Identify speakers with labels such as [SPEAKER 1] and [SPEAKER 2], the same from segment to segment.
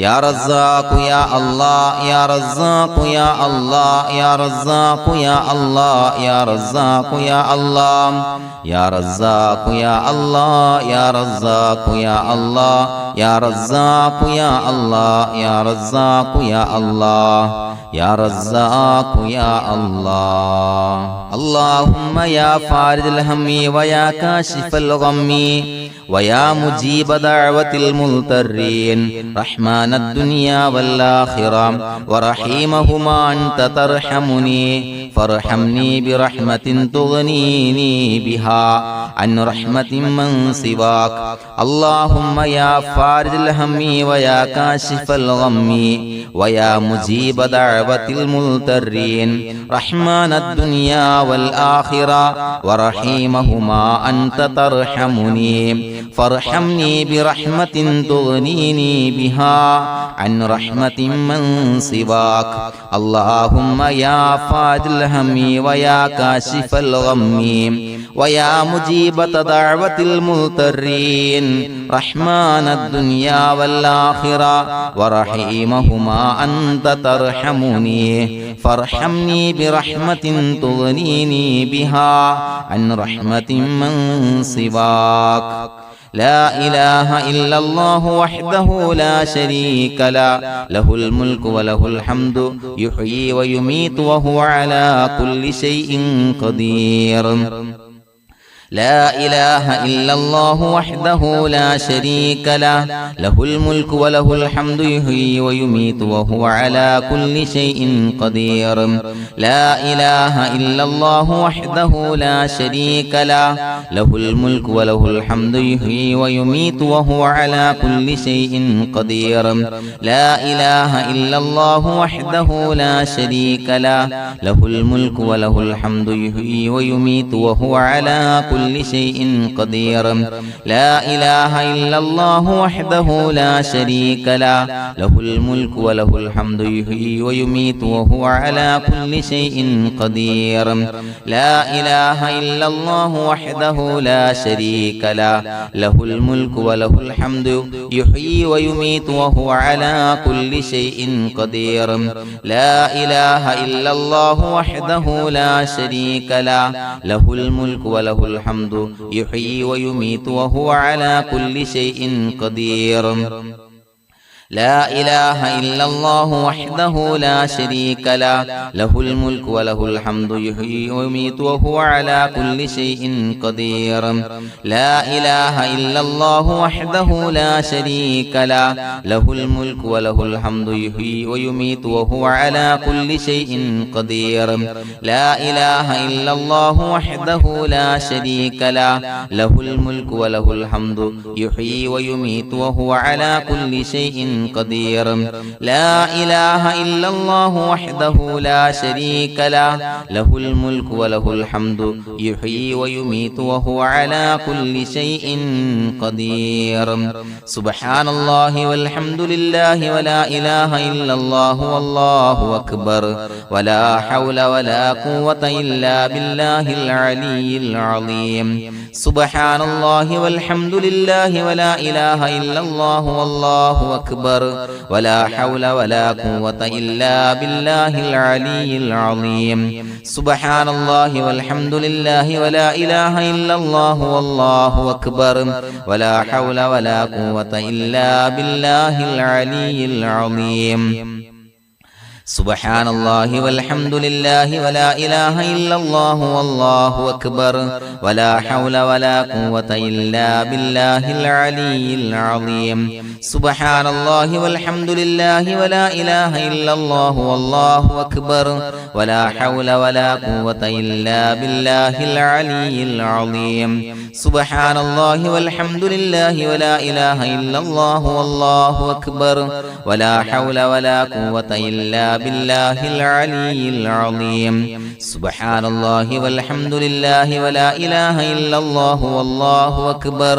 [SPEAKER 1] يا رزاق يا الله يا رزاق يا الله يا رزاق يا الله يا رزاق يا الله يا رزاق يا الله يا رزاق يا الله يا رزاق يا الله يا رزاق يا الله يا رزاق يا الله اللهم يا فارج الهم ويا كاشف الغم ويا مجيب دعوة المضطرين رحمن الدنيا والآخرة ورحيمهما أنت ترحمني فارحمني برحمة تغنيني بها عن رحمة من سواك اللهم يا فارج الهم ويا كاشف الغم ويا مجيب دعوة المضطرين رحمن الدنيا والآخرة ورحيمهما أنت ترحمني فارحمني برحمة تغنيني بها عن رحمة من سواك اللهم يا فارج الهم ويا كاشف الغم ويا مجيب دعوة المضطرين رحمن الدنيا والآخرة ورحيمهما أنت ترحمني فارحمني برحمة تغنيني بها عن رحمة من سواك لا إله إلا الله وحده لا شريك له له الملك وله الحمد يحيي ويميت وهو على كل شيء قدير لا إله إلا الله وحده لا شريك له له الملك وله الحمد يحيي ويميت وهو على كل شيء قدير لا إله إلا الله وحده لا شريك له له الملك وله الحمد يحيي ويميت وهو على كل شيء قدير لا إله إلا الله وحده لا شريك له له الملك وله الحمد يحيي ويميت وهو على كل شيء قدير لا إله إلا الله وحده لا شريك له له الملك وله الحمد يحيي ويميت وهو على كل شيء قدير لا إله إلا الله وحده لا شريك له له الملك وله الحمد يحيي ويميت وهو على كل شيء قدير لا إله إلا الله وحده لا شريك له له الملك وله الحمد يحيي ويميت وهو على كل شيء قدير لا إله إلا الله وحده لا شريك له له الملك وله الحمد يحيي ويميت وهو على كل شيء قدير لا إله إلا الله وحده لا شريك له له الملك وله الحمد يحيي ويميت وهو على كل شيء قدير لا إله إلا الله وحده لا شريك له له الملك وله الحمد يحيي ويميت وهو على كل شيء قدير لا إله إلا الله وحده لا شريك له له الملك وله الحمد يحيي ويميت وهو على كل شيء قدير سبحان الله والحمد لله ولا إله إلا الله والله أكبر ولا حول ولا قوة إلا بالله العلي العظيم سبحان الله والحمد لله ولا إله إلا الله والله أكبر ولا حول ولا قوة إلا بالله العلي العظيم سبحان الله والحمد لله ولا إله إلا الله والله أكبر ولا حول ولا قوة إلا بالله العلي العظيم سبحان الله والحمد لله ولا إله إلا الله والله أكبر ولا حول ولا قوة إلا بالله العلي العظيم سبحان الله والحمد لله ولا إله إلا الله والله أكبر ولا حول ولا قوة إلا بالله العلي العظيم سبحان الله والحمد لله ولا إله إلا الله والله أكبر ولا حول ولا قوة إلا بالله العلي العظيم سبحان الله والحمد لله ولا إله إلا الله والله أكبر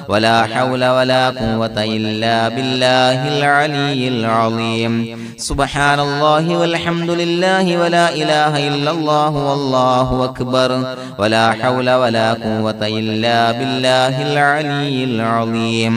[SPEAKER 1] ولا حول ولا قوة إلا بالله العلي العظيم سبحان الله والحمد لله ولا إله إلا الله والله أكبر ولا حول ولا قوة إلا بالله العلي العظيم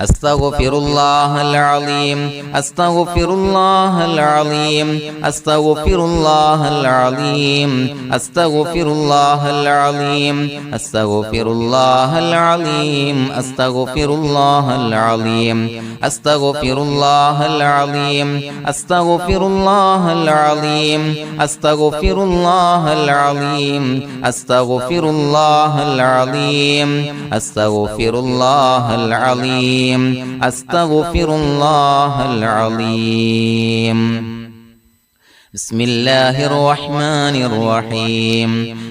[SPEAKER 1] أستغفر الله العظيم أستغفر الله العظيم أستغفر الله العظيم أستغفر الله العظيم أستغفر الله العظيم أستغفر الله العظيم أستغفر الله العظيم أستغفر الله العظيم أستغفر الله العظيم أستغفر الله العظيم أستغفر الله العظيم أستغفر الله العظيم بسم الله الرحمن الرحيم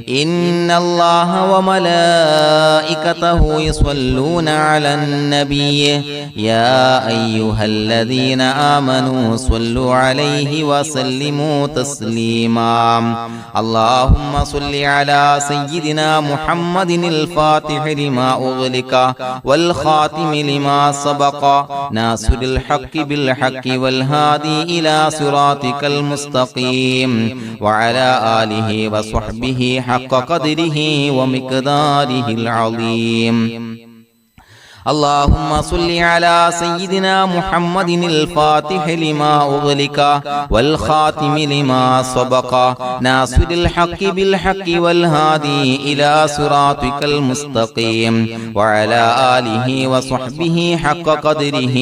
[SPEAKER 1] إن الله وملائكته يصلون على النبي يا أيها الذين آمنوا صلوا عليه وسلموا تسليما اللهم صل على سيدنا محمد الفاتح لما أغلق والخاتم لما سبق ناصر الحق بالحق والهادي إلى صراطك المستقيم وعلى آله وصحبه حق قدره ومقداره العظيم اللهم صل على سيدنا محمد الفاتح لما أغلق والخاتم لما سبق ناصر الحق بالحق والهادي إلى صراطك المستقيم وعلى آله وصحبه حق قدره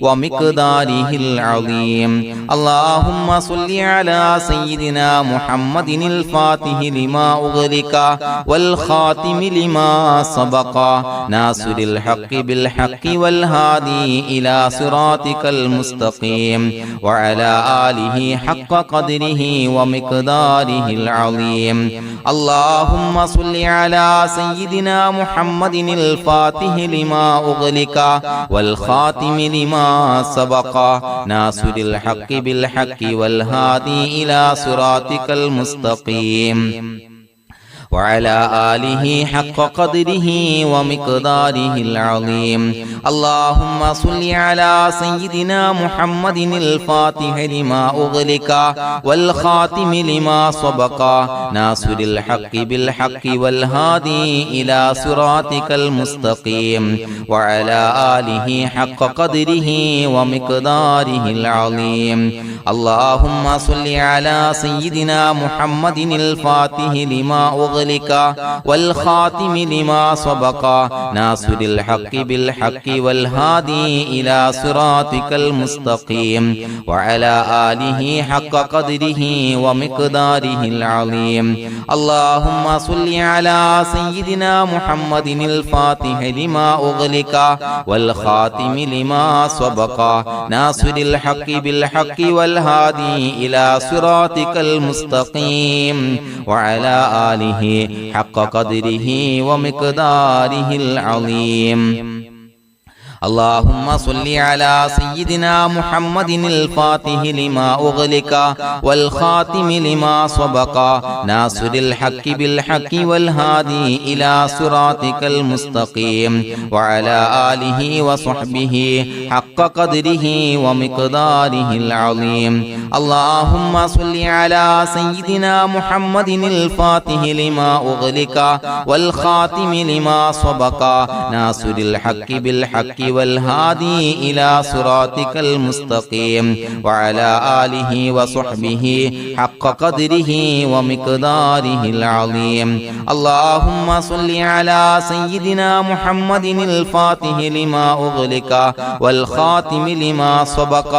[SPEAKER 1] ومقداره العظيم اللهم صل على سيدنا محمد الفاتح لما أغلق والخاتم لما سبق ناصر الحق بالحق والهادي إلى صراطك المستقيم وعلى آله حق قدره ومقداره العظيم اللهم صل على سيدنا محمد الفاتح لما أغلق والخاتم لما سبق ناصر الحق بالحق والهادي إلى صراطك المستقيم وعلى آله حق قدره ومقداره العظيم اللهم صل على سيدنا محمد الفاتح لما أغلق والخاتم لما سبق ناصر الحق بالحق والهادي إلى صراطك المستقيم وعلى آله حق قدره ومقداره العظيم اللهم صل على سيدنا محمد الفاتح لما أغلق والخاتم لما سبق ناصر الحق بالحق والهادي إلى صراطك المستقيم وعلى آله حق قدره ومقداره العظيم اللهم صل على سيدنا محمد الفاتح لما أغلق والخاتم لما سبق ناصر الحق بالحق والهادي إلى صراطك المستقيم وعلى آله حق قدره ومقداره العظيم اللهم صل على سيدنا محمد الفاتح لما أغلق والخاتم لما سبق ناصر الحق بالحق والهادي إلى صراطك المستقيم وعلى آله وصحبه حق قدره ومقداره العظيم اللهم صل على سيدنا محمد الفاتح لما أغلق والخاتم لما سبق ناصر الحق بالحق والهادي إلى صراطك المستقيم وعلى آله وصحبه حق قدره ومقداره العظيم اللهم صل على سيدنا محمد الفاتح لما أغلق والخاتم لما سبق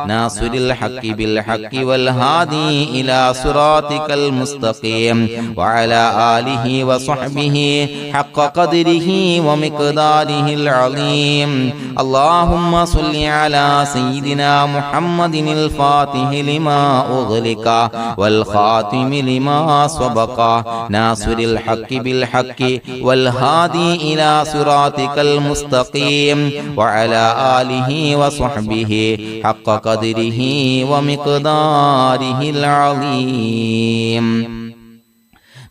[SPEAKER 1] ناصر الحق بالحق والهادي إلى صراطك المستقيم وعلى آله وصحبه حق قدره ومقداره العظيم اللهم صل على سيدنا محمد الفاتح لما أغلق والخاتم لما سبق ناصر الحق بالحق والهادي إلى صراطك المستقيم وعلى آله وصحبه حق قدره ومقداره العظيم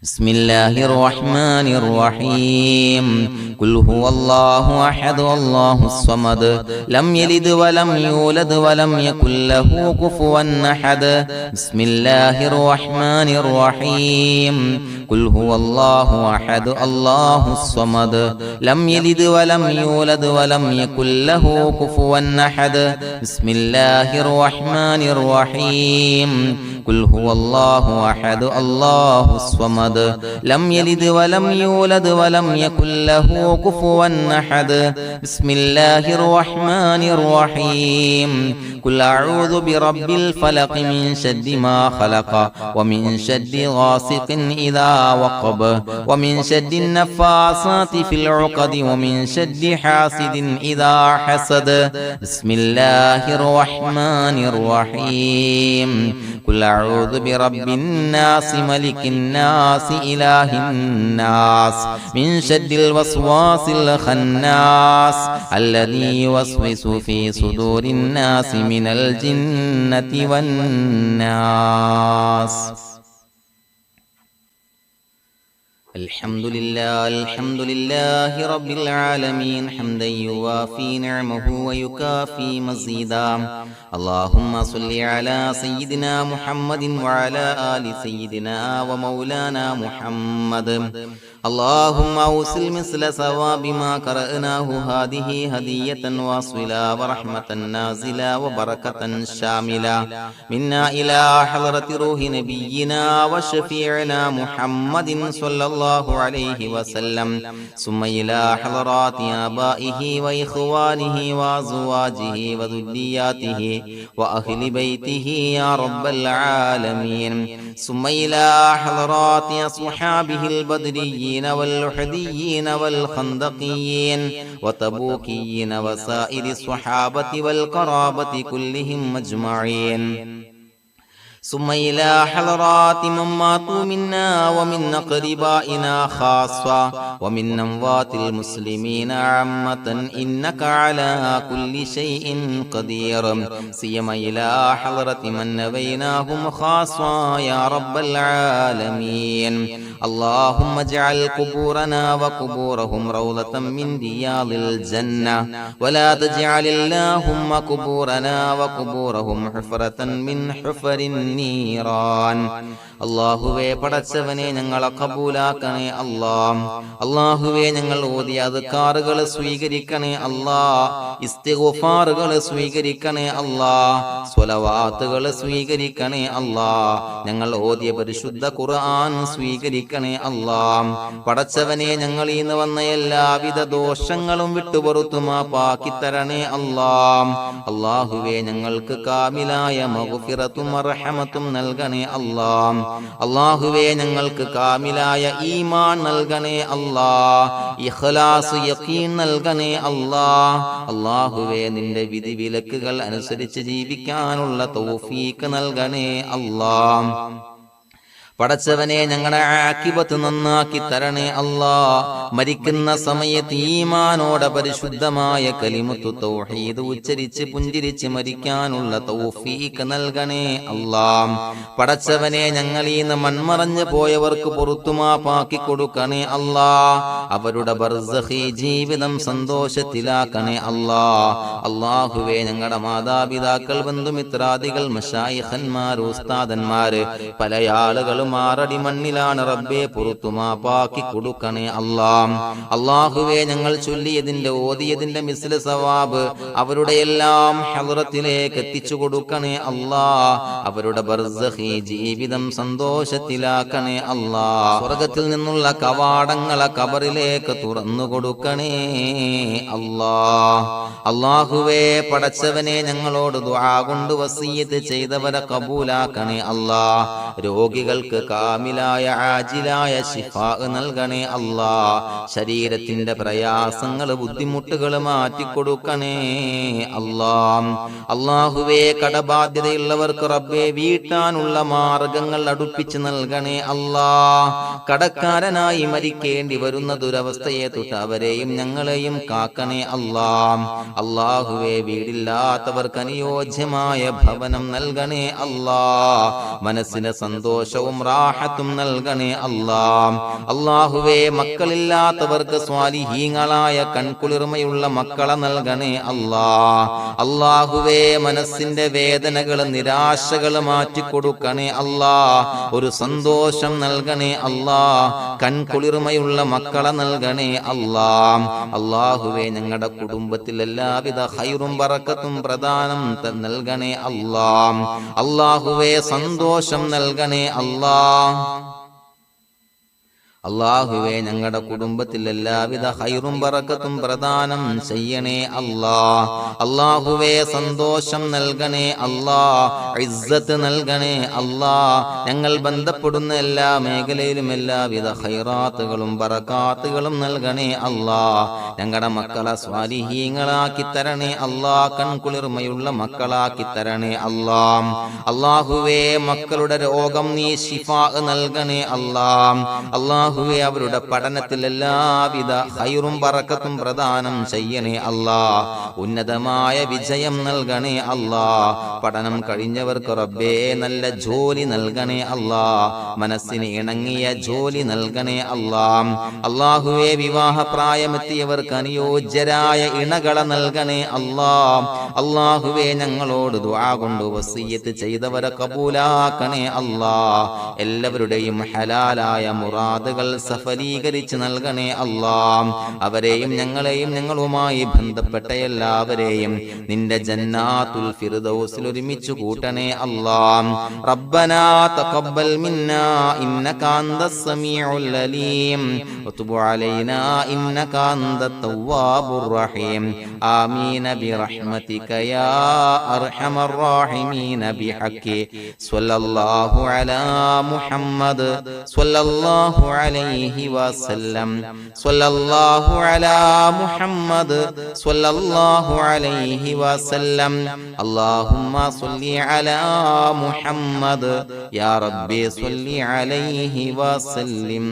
[SPEAKER 1] بسم الله الرحمن الرحيم قل هو الله أحد الله الصمد لم يلد ولم يولد ولم يكن له كفوا أحد بسم الله الرحمن الرحيم قل هو الله أحد الله الصمد لم يلد ولم يولد ولم يكن له كفوا أحد بسم الله الرحمن الرحيم قل هو الله أحد الله الصمد لم يلد ولم يولد ولم يكن له كفوا أحد بسم الله الرحمن الرحيم قل أعوذ برب الفلق من شر ما خلق ومن شر غاسق إذا وقب ومن شر النفاثات في العقد ومن شر حاسد إذا حسد بسم الله الرحمن الرحيم قل أعوذ برب الناس ملك الناس إله الناس من شر الوسواس الخناس الذي يوسوس في صدور الناس من الجنة والناس الحمد لله رب العالمين حمدا يوافي نعمه ويكافي مزيدا اللهم صل على سيدنا محمد وعلى آل سيدنا ومولانا محمد اللهم أوصل مثل ثواب ما قرأناه هذه هدية واصلة ورحمة نازلة وبركة شاملة منا إلى حضرة روح نبينا وشفيعنا محمد صلى الله عليه وسلم ثم إلى حضرات آبائه وإخوانه وأزواجه وذرياته وأهل بيته يا رب العالمين ثم إلى حضرات أصحابه البدريين والأحديين والخندقيين وتبوكيين وسائر الصحابة والقرابة كلهم أجمعين ثم إلى حضرات من ماتوا منا ومن أقربائنا خاصة ومن أموات المسلمين عامة إنك على كل شيء قدير سيما إلى حضرة من نبيناهم خاصة يا رب العالمين اللهم اجعل قبورنا وقبورهم روضة من رياض الجنة ولا تجعل اللهم قبورنا وقبورهم حفرة من حفر النيران അല്ലാഹുവേ പടച്ചവനെ ഞങ്ങളെ കബൂലാക്കണേ അല്ലാഹ് അല്ലാഹുവേ ഞങ്ങൾ ഓതിയ അദ്കാറുകൾ സ്വീകരിക്കണേ അല്ലാഹ് ഇസ്തിഗ്ഫാറുകൾ സ്വീകരിക്കണേ അല്ലാഹ് സ്വലവാത്തുകൾ സ്വീകരിക്കണേ അല്ലാഹ് ഞങ്ങൾ ഓതിയ പരിശുദ്ധ ഖുർആൻ സ്വീകരിക്കണേ അല്ലാഹ് പടച്ചവനെ ഞങ്ങളിൽ നിന്ന് വന്ന എല്ലാവിധ ദോഷങ്ങളും വിട്ടുപുറത്തു മാപ്പാക്കി തരണേ അല്ലാഹ് അല്ലാഹുവേ ഞങ്ങൾക്ക് കാമിലായ മഗ്ഫിറത്തും റഹ്മത്തും നൽകണേ അല്ലാഹ് അല്ലാഹുവേ ഞങ്ങൾക്ക് കാമിലായ ഈമാൻ നൽകണേ അല്ലാഹ് ഇഖ്ലാസ് യഖീൻ നൽകണേ അല്ലാഹ് അല്ലാഹുവേ നിന്റെ വിധി വിലക്കുകൾ അനുസരിച്ച് ജീവിക്കാനുള്ള തൗഫീഖ് നൽകണേ അല്ലാഹ് പടച്ചവനെ ഞങ്ങളുടെ ആഖിബത്ത് നന്നാക്കി തരണേ അല്ലാഹ് മരിക്കുന്ന സമയത്ത് ഈമാനോടെ പരിശുദ്ധമായ കലിമത്തു തൗഹീദ് ഉച്ചരിച്ച് പുഞ്ചിരിച്ച് മരിക്കാനുള്ള തൗഫീഖ് നൽകണേ അല്ലാഹ് പടച്ചവനെ ഞങ്ങളിൽ നിന്ന് മൺമറഞ്ഞു പോയവർക്ക് പുറത്തുമാപ്പാക്കി കൊടുക്കണേ അല്ലാഹ് അവരുടെ ബർസഖി ജീവിതം സന്തോഷത്തിലാക്കണേ അല്ലാഹ് അല്ലാഹുവേ ഞങ്ങളുടെ മാതാപിതാക്കൾ ബന്ധുമിത്രാദികൾ മശായിഖന്മാർ ഉസ്താദന്മാര് പല ആളുകളും മാറടി മണ്ണിലാണ് റബ്ബേ പുറത്തുമാപ്പാക്കി കൊടുക്കണേ അല്ലാഹ് അല്ലാഹുവേ ഞങ്ങൾ ചൊല്ലിയതിന്റെ ഓതിയതിന്റെ മിസ്ല സവാബ് അവരുടെ എല്ലാം ഹളറത്തിലേക്ക് എത്തിച്ചു കൊടുക്കണേ അല്ലാഹ് അവരുടെ ബർസഖി ജീവിതം സന്തോഷത്തിലാക്കണേ അല്ലാഹ് സ്വർഗ്ഗത്തിൽ നിന്നുള്ള കവാടങ്ങളെ ഖബറിലേക്ക് തുറന്നു കൊടുക്കണേ അല്ലാഹ് അല്ലാഹുവേ പടച്ചവനെ ഞങ്ങളോട് ദുആ കൊണ്ട് വസിയത്ത് ചെയ്തവരെ കബൂലാക്കണേ അല്ലാഹ് രോഗികൾക്ക് കാമിലായ ആജിലായ ശിഫാ നൽകണേ അല്ലാഹ് ശരീരത്തിന്റെ പ്രയാസങ്ങൾ ബുദ്ധിമുട്ടുകൾ മാറ്റിക്കൊടുക്കണേ അല്ലാഹ് അല്ലാഹുവേ കടബാധ്യതയുള്ളവർക്ക് റബ്ബേ വീട്ടാനുള്ള മാർഗങ്ങൾ അടുപ്പിച്ച് നൽകണേ അല്ലാഹ് കടക്കാരനായി മരിക്കേണ്ടി വരുന്ന ദുരവസ്ഥയെ തൊട്ട് അവരെയും ഞങ്ങളെയും കാക്കണേ അല്ലാഹ് അല്ലാഹുവേ വീടില്ലാത്തവർക്ക് അനുയോജ്യമായ ഭവനം നൽകണേ അല്ലാഹ് മനസ്സിന് സന്തോഷവും റാഹത്തും നൽകണേ അല്ലാ. അല്ലാഹുവേ മക്കളില്ലാത്തവർക്ക് സ്വാലിഹീങ്ങളായ കൺകുളിർമയുള്ള മക്കളെ നൽകണേ അല്ലാ. അല്ലാഹുവേ മനസ്സിന്റെ വേദനകൾ നിരാശകൾ മാറ്റിക്കൊടുക്കണേ അല്ലാ. ഒരു സന്തോഷം നൽകണേ അല്ലാ. കൺകുളിർമയുള്ള മക്കളെ നൽകണേ അല്ലാ. അല്ലാഹുവേ ഞങ്ങളുടെ കുടുംബത്തിൽ എല്ലാവിധ ഖൈറും ബറക്കത്തും പ്രദാനം നൽകണേ അല്ലാ. അല്ലാഹുവേ സന്തോഷം നൽകണേ അല്ലാ. അല്ലാഹുവേ ഞങ്ങളുടെ കുടുംബത്തിൽ എല്ലാവിധ ഖൈറും ബറക്കത്തും പ്രദാനം ചെയ്യണേ അല്ലാ. അല്ലാഹുവേ സന്തോഷം നൽകണേ അല്ലാ. ഇസ്സത്ത് നൽകണേ അല്ലാ. ഞങ്ങൾ ബന്ധപ്പെടുന്ന എല്ലാ മേഖലയിലും എല്ലാവിധ ഖൈറാത്തുകളും ബറകാത്തുകളും നൽകണേ അല്ലാ. ഞങ്ങളുടെ മക്കളെ സ്വാലിഹീങ്ങളാക്കി തരണേ അല്ലാ. കൺകുളിർമയുള്ള മക്കളാക്കി തരണേ അല്ലാ. അല്ലാഹുവേ മക്കളുടെ രോഗം നീ ശിഫാ നൽകണേ അല്ലാ. അല്ലാഹുവേ അവരുടെ പഠനത്തിൽ എല്ലാവിധ ഖൈറും ബറക്കത്തും പ്രദാനം ചെയ്യണേ അല്ലാ. ഉന്നതമായ വിജയം നൽകണേ അല്ലാ. പഠനം കഴിഞ്ഞവർക്ക് റബ്ബേ നല്ല ജോലി നൽകണേ അല്ലാ. മനസ്സിന് ഇണങ്ങിയ ജോലി നൽകണേ അല്ലാ. അല്ലാഹുവേ വിവാഹപ്രായമെത്തിയവർക്ക് അനുയോജ്യരായ ഇണകളെ നൽകണേ അല്ലാ. അല്ലാഹുവേ ഞങ്ങളോട് ദുആ കൊണ്ട് വസിയ്യത്ത് ചെയ്തവരെ കബൂലാക്കണേ അല്ലാ. എല്ലാവരുടെയും ഹലാലായ മുറാദുകൾ സഫലീകരിച്ച് നൽകണേ അല്ലാ. അവരെയും ഞങ്ങളെയും ഞങ്ങളുമായി ബന്ധപ്പെട്ട എല്ലാവരെയും നിന്റെ ജന്നാത്തുൽ ഫിർദൗസിൽ ഒരുമിച്ച് കൂട്ടണേ അല്ലാ. റബ്ബനാ തഖബ്ബൽ മിന്നാ ഇന്നക അന്തസ് സമീഉൽ അലീം വതുബ് അലൈനാ ഇന്നക അന്തത് തവ്വാബുർ റഹീം. ആമീൻ ബിറഹ്മതിക യാ അർഹമർ റഹീമീൻ ബിഹഖി സ്വല്ലല്ലാഹു അലാ മുഹമ്മദ് സ്വല്ലല്ലാഹു അലൈഹി വസല്ലം. സ്വല്ലല്ലാഹു അലാ മുഹമ്മദ് സ്വല്ലല്ലാഹു അലൈഹി വസല്ലം. അല്ലാഹുമ്മ സ്വല്ലി അലാ മുഹമ്മദ് യാ റബ്ബി സ്വല്ലി അലൈഹി വസല്ലം.